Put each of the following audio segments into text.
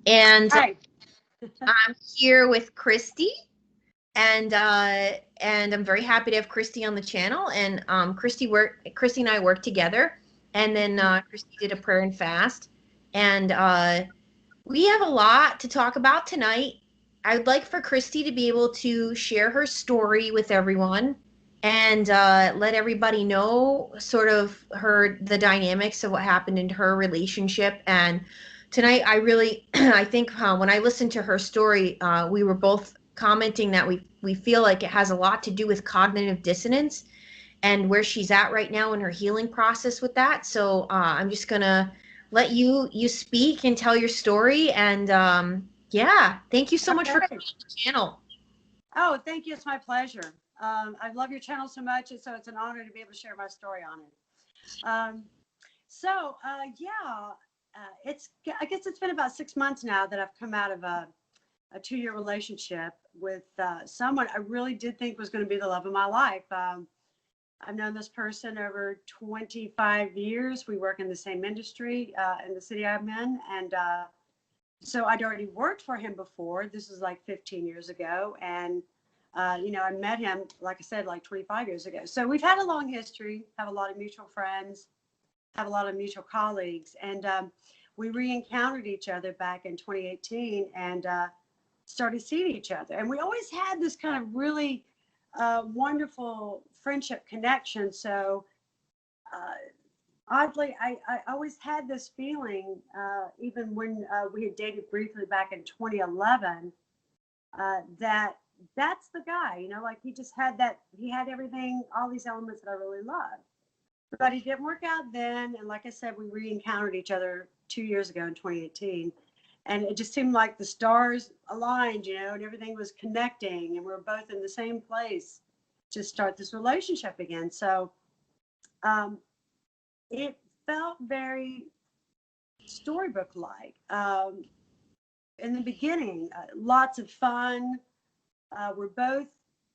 And Hi. I'm here with Christy, and I'm very happy to have Christy on the channel. And Christy and I work together, and then Christy did a prayer and fast, and we have a lot to talk about tonight. I would like for Christy to be able to share her story with everyone and let everybody know sort of the dynamics of what happened in her relationship. And tonight, I really, I think when I listened to her story, we were both commenting that we feel like it has a lot to do with cognitive dissonance and where she's at right now in her healing process with that. So I'm just gonna let you speak and tell your story. And yeah, thank you so much for Okay. coming to the channel. Oh, thank you. It's my pleasure. I love your channel so much, and so it's an honor to be able to share my story on it. Um, yeah, it's. I guess it's been about 6 months now that I've come out of a 2-year relationship with someone I really did think was going to be the love of my life. I've known this person over 25 years. We work in the same industry in the city I'm in, and so I'd already worked for him before. This was like 15 years ago. And, I met him, like I said, like 25 years ago. So we've had a long history, have a lot of mutual friends, have a lot of mutual colleagues. And we re-encountered each other back in 2018 and started seeing each other. And we always had this kind of really wonderful friendship connection. So uh, oddly, I always had this feeling, even when we had dated briefly back in 2011, that that's the guy, like he just had that, he had everything, all these elements that I really loved. But it didn't work out then. And like I said, we re encountered each other 2 years ago in 2018. And it just seemed like the stars aligned, and everything was connecting, and we were both in the same place to start this relationship again. So, um, it felt very storybook like. In the beginning, lots of fun. We're both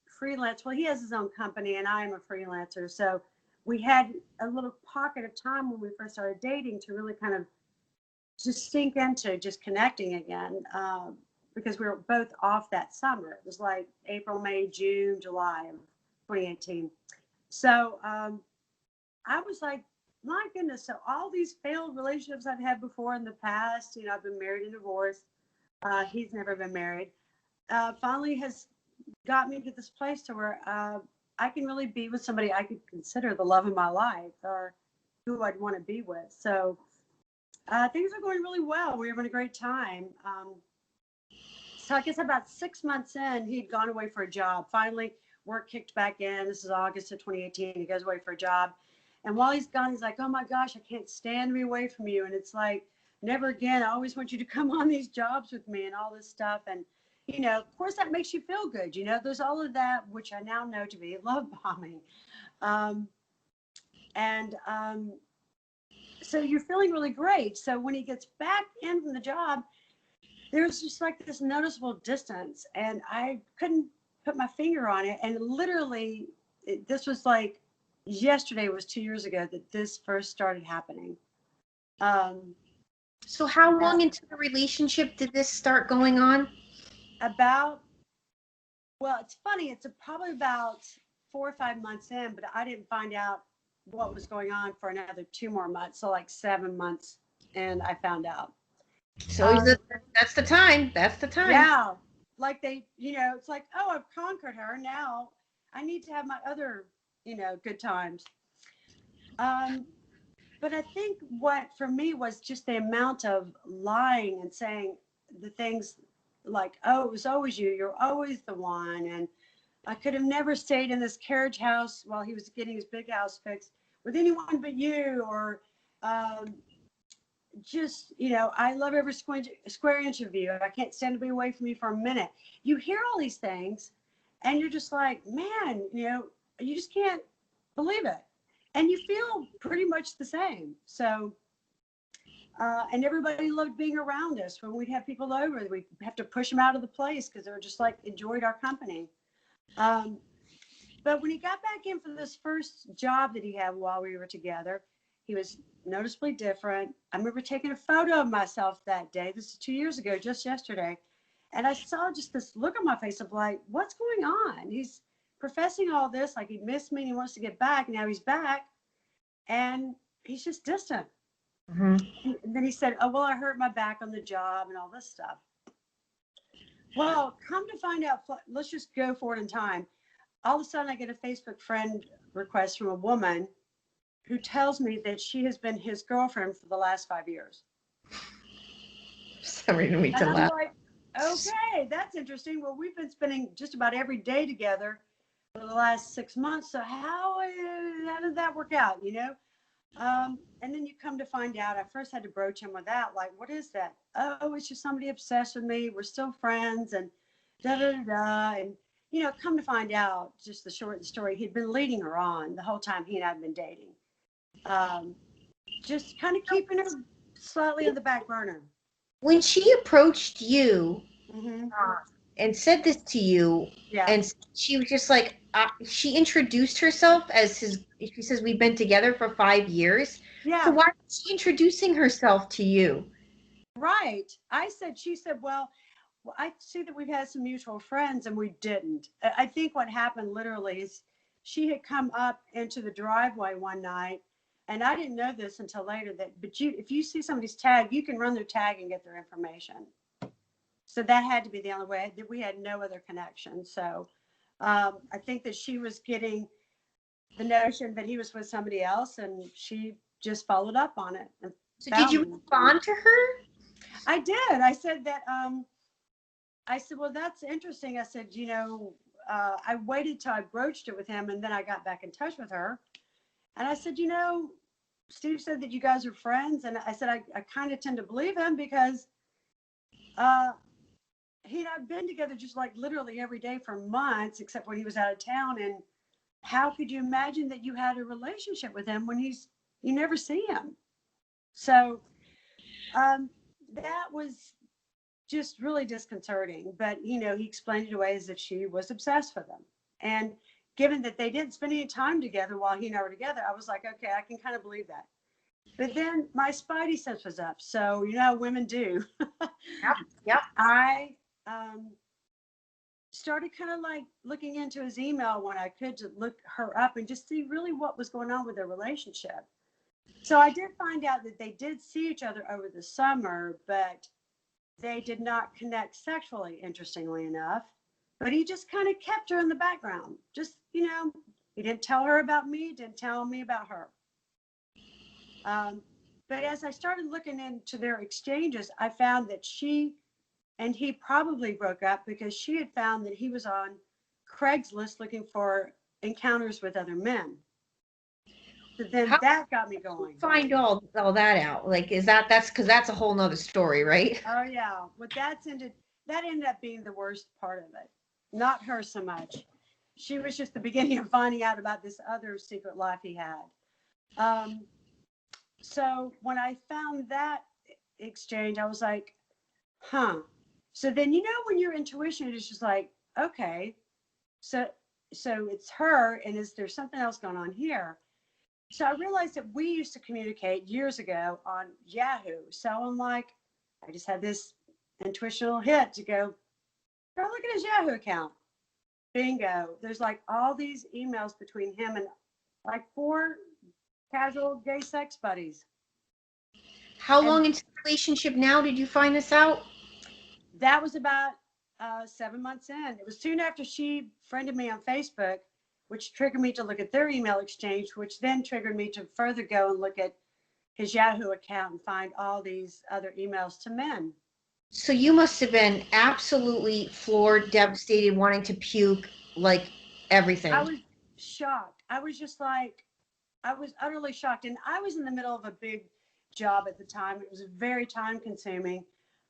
freelance. Well, he has his own company, and I am a freelancer. So we had a little pocket of time when we first started dating to really kind of just sink into just connecting again, because we were both off that summer. It was like April, May, June, July of 2018. So I was like, my goodness. So all these failed relationships I've had before in the past, I've been married and divorced. He's never been married. Finally has got me to this place to where I can really be with somebody I could consider the love of my life or who I'd want to be with. So things are going really well. We're having a great time. So I guess about 6 months in, he'd gone away for a job. Finally, work kicked back in. This is August of 2018. He goes away for a job. And while he's gone, he's like, oh my gosh, I can't stand to be away from you. And it's like, never again. I always want you to come on these jobs with me and all this stuff. And, of course, that makes you feel good. There's all of that, which I now know to be love bombing. Um, and so you're feeling really great. So when he gets back in from the job, there's just like this noticeable distance, and I couldn't put my finger on it. And literally, this was like yesterday was 2 years ago that this first started happening. Um, So how uh, long into the relationship did this start going on? about, well, it's funny. It's probably about 4 or 5 months in, but I didn't find out what was going on for another 2 more months. So like 7 months, and I found out. So Um, that's the time. That's the time. Yeah, like it's like, oh, I've conquered her. Now I need to have my other, good times. Um, but I think what for me was just the amount of lying and saying the things like, oh, it was always you. You're always the one. And I could have never stayed in this carriage house while he was getting his big house fixed with anyone but you. Or um, just, I love every square inch of you. I can't stand to be away from you for a minute. You hear all these things and you're just like, man, you just can't believe it. And you feel pretty much the same. So, and everybody loved being around us. When we'd have people over, we'd have to push them out of the place because they were just like, enjoyed our company. Um, but when he got back in for this first job that he had while we were together, He was noticeably different. I remember taking a photo of myself that day. This is 2 years ago, just yesterday. And I saw just this look on my face of like, what's going on? He's professing all this, like he missed me and he wants to get back. Now he's back and he's just distant. Mm-hmm. And then he said, oh, well, I hurt my back on the job and all this stuff. Well, come to find out, let's just go forward in time. All of a sudden, I get a Facebook friend request from a woman who tells me that she has been his girlfriend for the last 5 years. Sorry to make And you I'm laugh. like, okay, that's interesting. Well, we've been spending just about every day together for the last 6 months. So how did that work out, you know? And then you come to find out, I first had to broach him with that, like, what is that? Oh, it's just somebody obsessed with me. We're still friends and da-da-da-da. And, you know, come to find out, just the short story, he'd been leading her on the whole time he and I had been dating. Just kind of keeping her slightly on the back burner. When she approached you Mm-hmm. and said this to you, Yeah. and she was just like, she introduced herself as she says, we've been together for 5 years. Yeah. So why was she introducing herself to you? Right. She said, well, I see that we've had some mutual friends and we didn't. I think what happened literally is she had come up into the driveway one night, and I didn't know this until later but if you see somebody's tag, you can run their tag and get their information. So that had to be the only way. That we had no other connection. So I think that she was getting the notion that he was with somebody else, and she just followed up on it. So did you respond to her? I did. I said that, I said, well, that's interesting. I said, you know, I waited till I broached it with him, and then I got back in touch with her. And I said, you know, Steve said that you guys are friends. And I said, I kind of tend to believe him because he and I've been together just like literally every day for months, except when he was out of town. And how could you imagine that you had a relationship with him when you never see him? So that was just really disconcerting. But, you know, he explained it away as if she was obsessed with him. And given that they didn't spend any time together while he and I were together, I was like, okay, I can kind of believe that. But then my spidey sense was up. So, you know how women do. Yep. I started kind of like looking into his email when I could to look her up and just see really what was going on with their relationship. So I did find out that they did see each other over the summer, but they did not connect sexually, interestingly enough. But he just kind of kept her in the background. Just, you know, he didn't tell her about me, didn't tell me about her. But as I started looking into their exchanges, I found that she and he probably broke up because she had found that he was on Craigslist looking for encounters with other men. So then that got me going. Find all that out. Like, that's because that's a whole nother story, right? Oh yeah. But that ended up being the worst part of it. Not her so much. She was just the beginning of finding out about this other secret life he had. So when I found that exchange, I was like, huh. So then, you know, when your intuition is just like, okay, so it's her, and is there something else going on here? So I realized that we used to communicate years ago on Yahoo. So I'm like, I just had this intuitional hit to go look at his Yahoo account. Bingo. There's like all these emails between him and like 4 casual gay sex buddies. How long into the relationship now did you find this out? That was about 7 months in. It was soon after she friended me on Facebook, which triggered me to look at their email exchange, which then triggered me to further go and look at his Yahoo account and find all these other emails to men. So you must have been absolutely floored, devastated, wanting to puke, like everything. I was shocked. I was just like, I was utterly shocked. And I was in the middle of a big job at the time. It was very time consuming.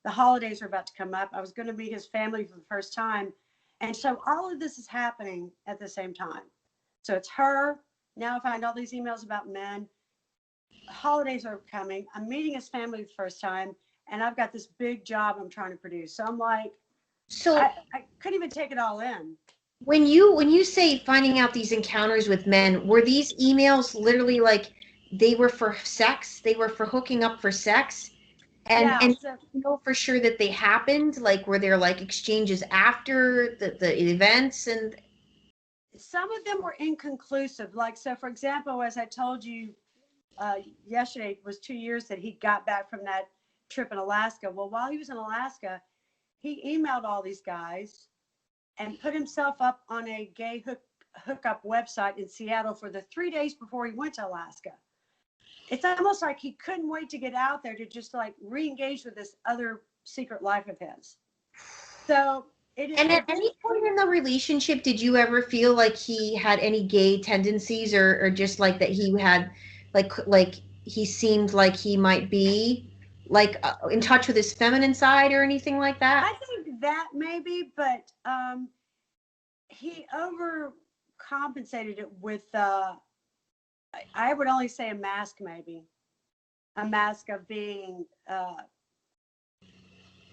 The holidays were about to come up. I was going to meet his family for the first time. And so all of this is happening at the same time. So it's her. Now I find all these emails about men. Holidays are coming. I'm meeting his family the first time. And I've got this big job I'm trying to produce. So I'm like, I couldn't even take it all in. When you say finding out these encounters with men, were these emails literally like they were for sex. They were for hooking up for sex. Yeah. And So you know for sure that they happened? Like, were there like exchanges after the events? And some of them were inconclusive. Like, so for example, as I told you yesterday, was 2 years that he got back from that trip in Alaska. Well, while he was in Alaska, he emailed all these guys and put himself up on a gay hookup website in Seattle for the 3 days before he went to Alaska. It's almost like he couldn't wait to get out there to just like re-engage with this other secret life of his. So and at it any didn't. point in the relationship, did you ever feel like he had any gay tendencies, or just like that he had, like he seemed like he might be like in touch with his feminine side or anything like that? I think that maybe, but he overcompensated it with I would only say a mask, maybe a mask of being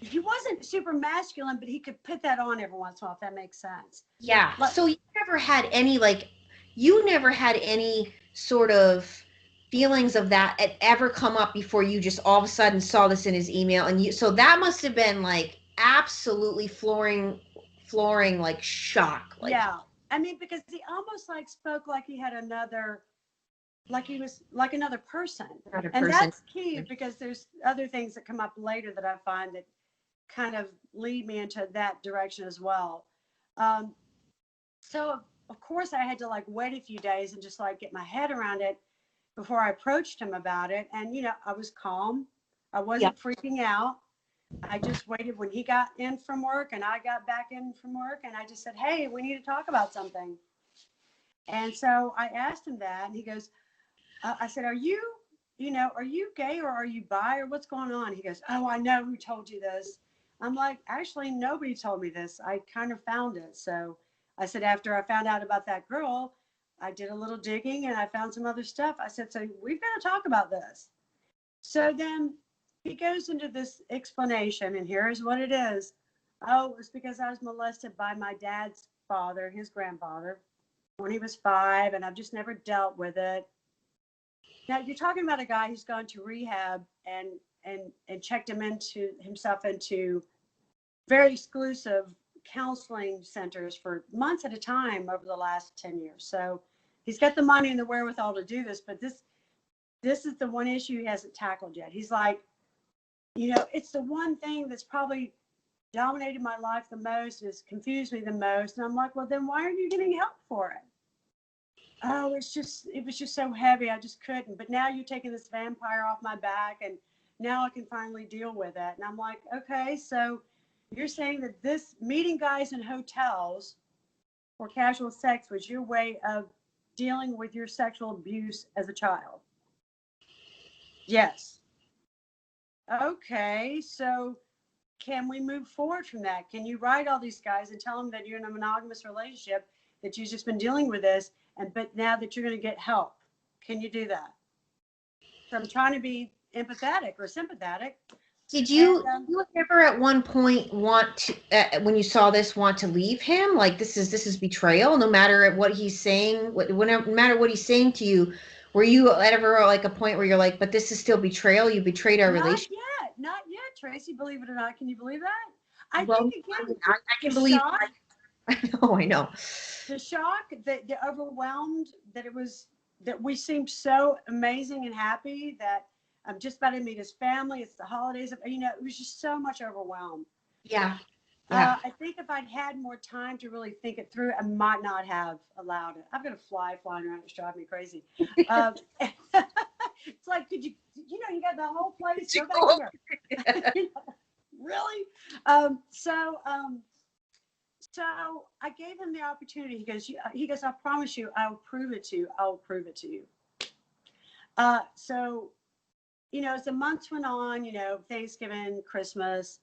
he wasn't super masculine, but he could put that on every once in a while, if that makes sense. Yeah. But So you never had any sort of feelings of that ever come up before you just all of a sudden saw this in his email, and you, so that must have been like absolutely flooring like shock, like yeah, I mean, because he almost like spoke like he had another, like he was like another person. another And person. that's key because there's other things that come up later that I find that kind of lead me into that direction as well. Um, so of course I had to like wait a few days and just like get my head around it before I approached him about it. And I was calm. I Yeah. wasn't freaking out. I just waited when he got in from work and I got back in from work, and I just said, "Hey, we need to talk about something." And so I asked him that, and he goes, I said, are you gay or are you bi or what's going on?" He goes, "Oh, I know who told you this." I'm like, "Actually, nobody told me this. I kind of found it." So I said, after I found out about that girl, I did a little digging and I found some other stuff. I said, "So we've got to talk about this." So then he goes into this explanation, and here's what it is. "Oh, it was because I was molested by my dad's father, his grandfather, when he was 5, and I've just never dealt with it." Now you're talking about a guy who's gone to rehab and checked himself into very exclusive counseling centers for months at a time over the last 10 years. So he's got the money and the wherewithal to do this, but this is the one issue he hasn't tackled yet. He's like, it's the one thing that's probably dominated my life the most, has confused me the most. And I'm like, "Well, then why aren't you getting help for it?" "Oh, it was just so heavy. I just couldn't. But now you're taking this vampire off my back, and now I can finally deal with it." And I'm like, "Okay, so you're saying that this meeting guys in hotels for casual sex was your way of dealing with your sexual abuse as a child?" "Yes." "Okay, so can we move forward from that? Can you write all these guys and tell them that you're in a monogamous relationship, that you've just been dealing with this, but now that you're going to get help? Can you do that?" So I'm trying to be empathetic or sympathetic. Did And you ever at one point want to, when you saw this, want to leave him? Like, this is betrayal, no matter what he's saying, no matter what he's saying to you. Were you ever like a point where you're like, but this is still betrayal? You betrayed our not relationship. yet, not yet, Tracy, believe it or not. Can you believe that? I Well, think, I again, mean, I the can believe. shock, I know. the shock, the overwhelmed that it was, that we seemed so amazing and happy that I'm just about to meet his family. It's the holidays. It was just so much overwhelmed. Yeah, yeah. I think if I'd had more time to really think it through, I might not have allowed it. I've got a fly flying around. It's driving me crazy. It's like, you got the whole place. Go back here. Really? So I gave him the opportunity. He goes, "I promise you, I'll prove it to you. I'll prove it to you." So, as the months went on, Thanksgiving, Christmas,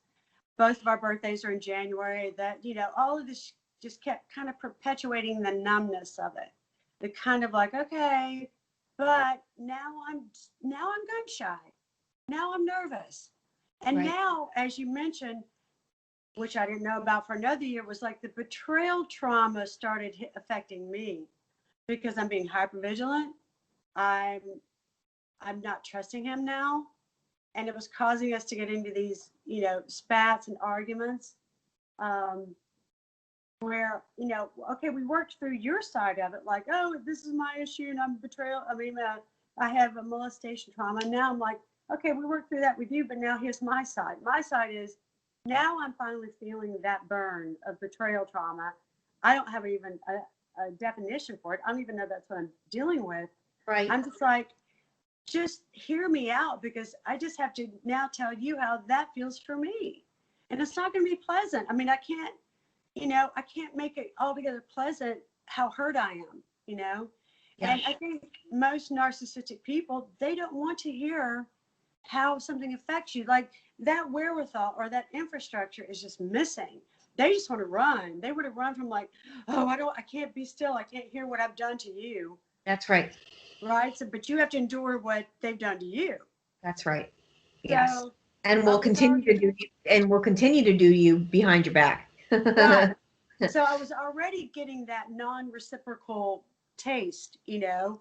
both of our birthdays are in January, that, all of this just kept kind of perpetuating the numbness of it. The kind of like, okay, but now I'm gun shy. Now I'm nervous. And Right. now, as you mentioned, which I didn't know about for another year, was like the betrayal trauma started affecting me because I'm being hypervigilant. I'm I'm not trusting him now. And it was causing us to get into these, spats and arguments. Where, okay, we worked through your side of it, like, oh, this is my issue and I'm betrayal. I have a molestation trauma. And now I'm like, okay, we worked through that with you, but now here's my side. My side is now I'm finally feeling that burn of betrayal trauma. I don't have even a definition for it. I don't even know that's what I'm dealing with. Right. I'm just like, just hear me out, because I just have to now tell you how that feels for me. And it's not going to be pleasant. I mean, I can't make it altogether pleasant how hurt I am, Yeah. And I think most narcissistic people, they don't want to hear how something affects you. Like that wherewithal or that infrastructure is just missing. They just want to run. They want to run from like, oh, I can't be still. I can't hear what I've done to you. That's right. Right. So, but you have to endure what they've done to you. That's right. Yes. So, and we'll continue to do you behind your back. Right. So I was already getting that non-reciprocal taste, of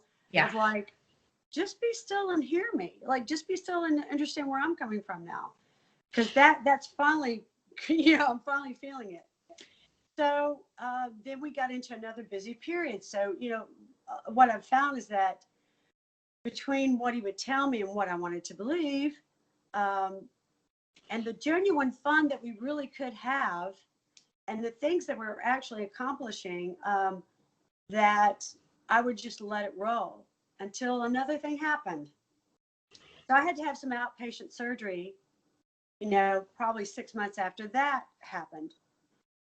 like, just be still and hear me. Like, just be still and understand where I'm coming from now. Because that's finally, I'm finally feeling it. So then we got into another busy period. So, what I've found is that between what he would tell me and what I wanted to believe, and the genuine fun that we really could have, and the things that we're actually accomplishing, that I would just let it roll until another thing happened. So I had to have some outpatient surgery, probably 6 months after that happened.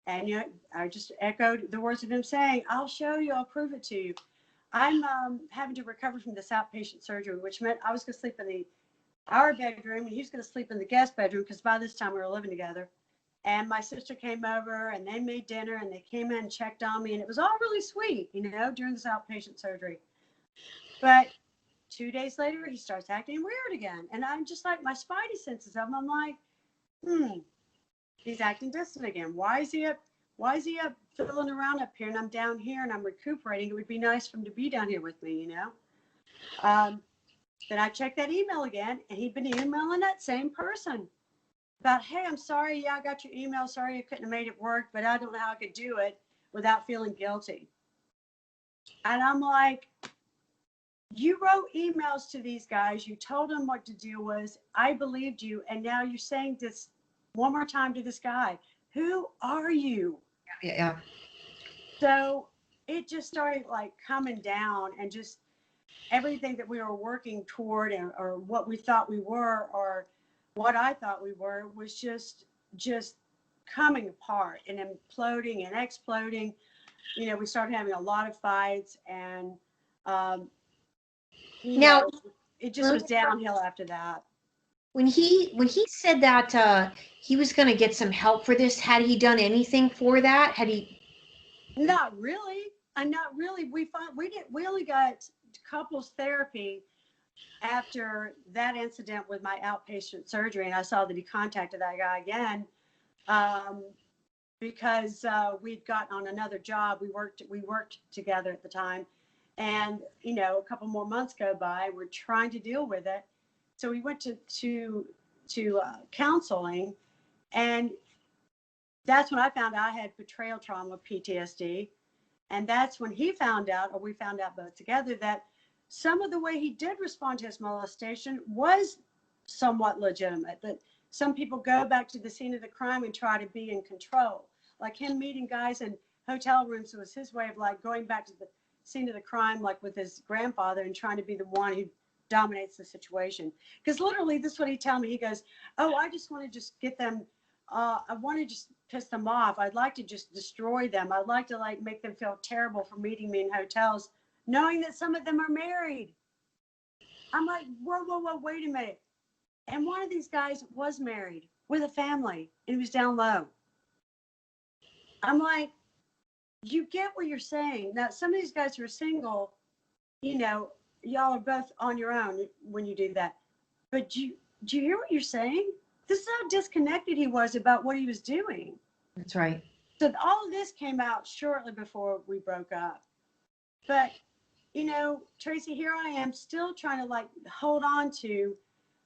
And, I just echoed the words of him saying, I'll show you, I'll prove it to you. I'm having to recover from this outpatient surgery, which meant I was going to sleep in our bedroom and he was going to sleep in the guest bedroom, because by this time we were living together. And my sister came over and they made dinner and they came in and checked on me. And it was all really sweet, during this outpatient surgery. But 2 days later, he starts acting weird again. And I'm just like, my spidey senses of him, I'm like, he's acting distant again. Why is he up fiddling around up here and I'm down here and I'm recuperating? It would be nice for him to be down here with me, Then I checked that email again, and he'd been emailing that same person about, hey, I'm sorry. Yeah, I got your email. Sorry I couldn't have made it work, but I don't know how I could do it without feeling guilty. And I'm like, you wrote emails to these guys. You told them what the deal was. I believed you. And now you're saying this one more time to this guy. Who are you? Yeah. So it just started like coming down, and just everything that we were working toward, or what we thought we were, or what I thought we were, was just coming apart and imploding and exploding. We started having a lot of fights, and it just was downhill after that. When he said that he was going to get some help for this, had he done anything for that? Had he? Not really. Not really. We only got couples therapy after that incident with my outpatient surgery, and I saw that he contacted that guy again, because we'd gotten on another job. We worked together at the time, and a couple more months go by. We're trying to deal with it, so we went to counseling, and that's when I found out I had betrayal trauma, PTSD, and that's when he found out, or we found out both together, that some of the way he did respond to his molestation was somewhat legitimate. That some people go back to the scene of the crime and try to be in control. Like him meeting guys in hotel rooms was his way of like going back to the scene of the crime, like with his grandfather, and trying to be the one who dominates the situation. Because literally, this is what he'd tell me. He goes, oh, I just want to just get them. I want to just piss them off. I'd like to just destroy them. I'd like to like make them feel terrible for meeting me in hotels, knowing that some of them are married. I'm like, whoa, wait a minute. And one of these guys was married with a family, and he was down low. I'm like, you get what you're saying. Now, some of these guys who are single, y'all are both on your own when you do that. But do you hear what you're saying? This is how disconnected he was about what he was doing. That's right. So all of this came out shortly before we broke up. But Tracy, here I am still trying to like hold on to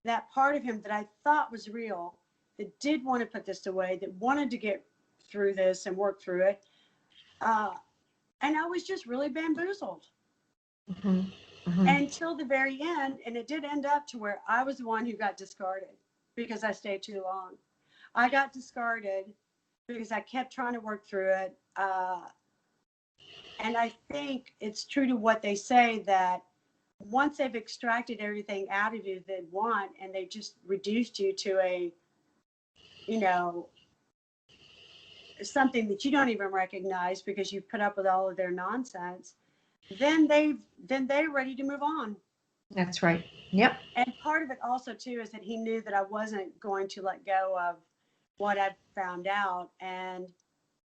that part of him that I thought was real, that did want to put this away, that wanted to get through this and work through it. And I was just really bamboozled until the very end. And it did end up to where I was the one who got discarded because I stayed too long. I got discarded because I kept trying to work through it. And I think it's true to what they say that once they've extracted everything out of you they want, and they just reduced you to a, you know, something that you don't even recognize because you've put up with all of their nonsense, then they're ready to move on. That's right. Yep. And part of it also too is that he knew that I wasn't going to let go of what I'd found out, and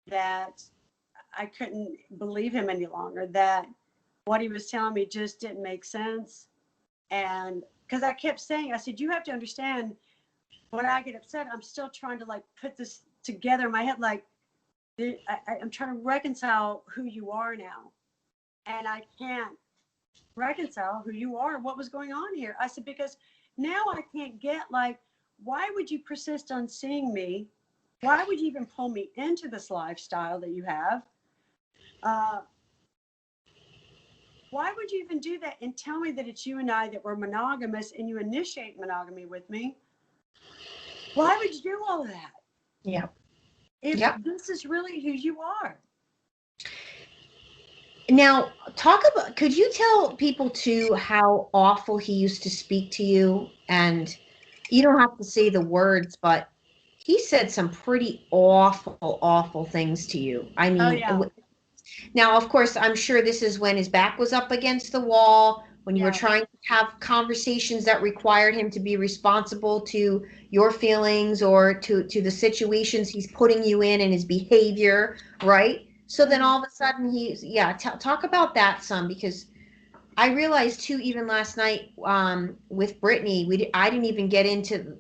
that I couldn't believe him any longer, that what he was telling me just didn't make sense. And because I kept saying, I said, you have to understand, when I get upset, I'm still trying to like put this together in my head. Like, I'm trying to reconcile who you are now. And I can't reconcile who you are, what was going on here. I said, because now I can't get like, why would you persist on seeing me? Why would you even pull me into this lifestyle that you have? Why would you even do that and tell me that it's you and I that were monogamous and you initiate monogamy with me? Why would you do all of that? Yeah. If this is really who you are. Now, could you tell people too how awful he used to speak to you? And you don't have to say the words, but he said some pretty awful things to you. I mean, now, of course, I'm sure this is when his back was up against the wall, when you were trying to have conversations that required him to be responsible to your feelings or to the situations he's putting you in and his behavior, right? So then all of a sudden talk about that some, because I realized too, even last night with Brittany, I didn't even get into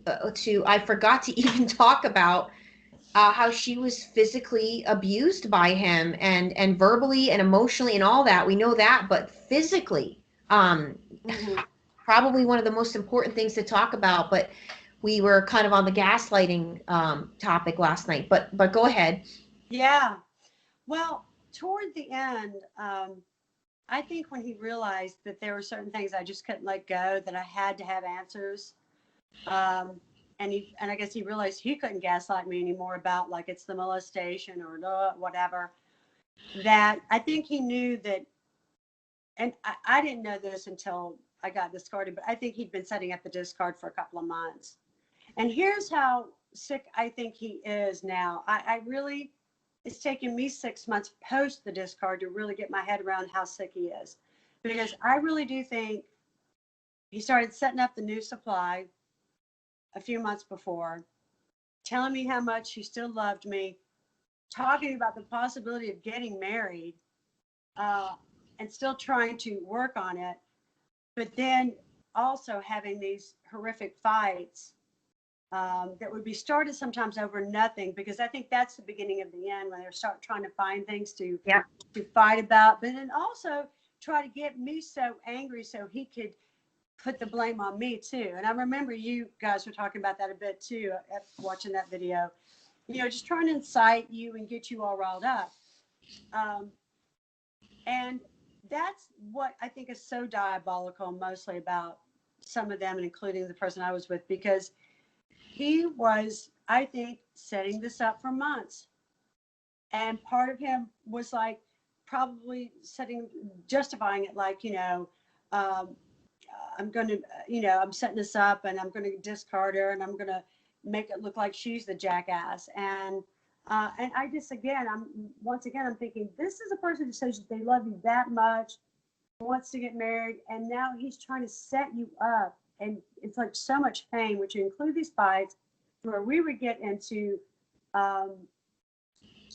I forgot to even talk about how she was physically abused by him, and verbally and emotionally and all that. We know that, but physically, probably one of the most important things to talk about. But we were kind of on the gaslighting topic last night. But go ahead. Yeah. Well, toward the end, I think when he realized that there were certain things I just couldn't let go, that I had to have answers. And I guess he realized he couldn't gaslight me anymore about like it's the molestation or whatever. That I think he knew that, and I didn't know this until I got discarded, but I think he'd been setting up the discard for a couple of months. And here's how sick I think he is now. I really, it's taken me 6 months post the discard to really get my head around how sick he is. Because I really do think he started setting up the new supply a few months before, telling me how much he still loved me, talking about the possibility of getting married, and still trying to work on it, but then also having these horrific fights that would be started sometimes over nothing, because I think that's the beginning of the end, when they start trying to find things to fight about, but then also try to get me so angry so he could put the blame on me too. And I remember you guys were talking about that a bit too, watching that video, just trying to incite you and get you all riled up. And that's what I think is so diabolical, mostly about some of them, and including the person I was with, because he was, I think, setting this up for months. And part of him was like probably justifying it, like, I'm going to, I'm setting this up and I'm going to discard her and I'm going to make it look like she's the jackass. And I just, I'm thinking, this is a person who says they love you that much, wants to get married, and now he's trying to set you up. And it's like so much pain, which include these fights where we would get into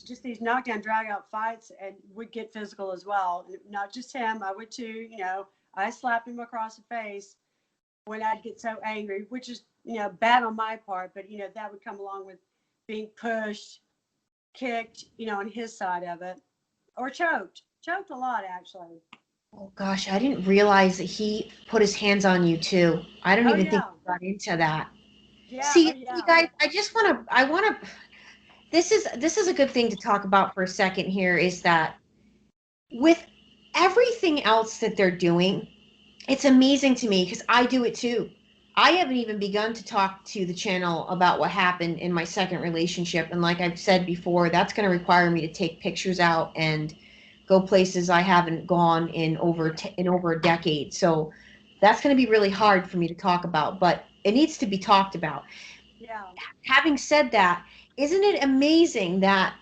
just these knockdown, drag out fights, and would get physical as well. Not just him, I would too, I slapped him across the face when I'd get so angry, which is, bad on my part, but, that would come along with being pushed, kicked, on his side of it, or choked a lot, actually. Oh gosh, I didn't realize that he put his hands on you too. I don't Oh even think yeah, we got into that. yeah, oh See, yeah, guys, I want to, this is a good thing to talk about for a second here is that with everything else that they're doing, it's amazing to me because I do it too. I haven't even begun to talk to the channel about what happened in my second relationship. And like I've said before, that's going to require me to take pictures out and go places I haven't gone in over a decade. So that's going to be really hard for me to talk about, but it needs to be talked about. yeah. Having said that, isn't it amazing that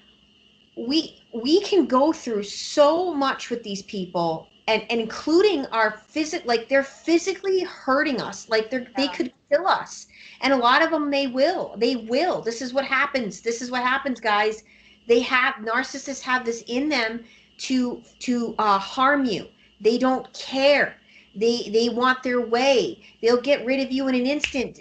we can go through so much with these people and including our like they're physically hurting us, like they Yeah. could kill us, and a lot of them they will. This is what happens, guys. Narcissists have this in them to harm you. They don't care. They want their way. They'll get rid of you in an instant,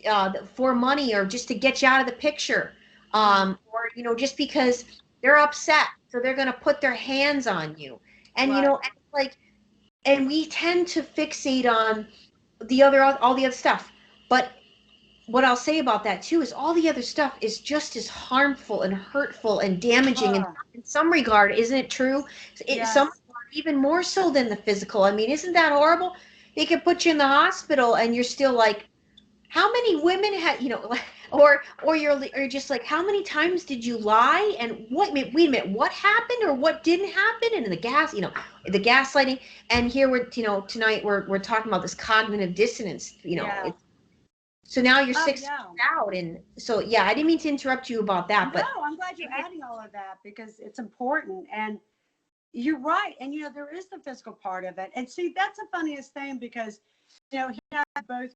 for money or just to get you out of the picture, or just because they're upset, so they're going to put their hands on you. And Right. and like, and we tend to fixate on all the other stuff. But what I'll say about that too is all the other stuff is just as harmful and hurtful and damaging Oh, in some regard, isn't it true? Some yes. even more so than the physical. I mean, isn't that horrible? They could put you in the hospital and you're still like, how many women had, or you're just like, how many times did you lie, and wait a minute, what happened or what didn't happen, and the gaslighting. And here tonight we're talking about this cognitive dissonance. Yeah. So now you're Oh, 6 months yeah. out, and so yeah, I didn't mean to interrupt you about that, No, but I'm glad you're adding all of that because it's important. And you're right. And, there is the physical part of it. And see, that's the funniest thing because, he and I both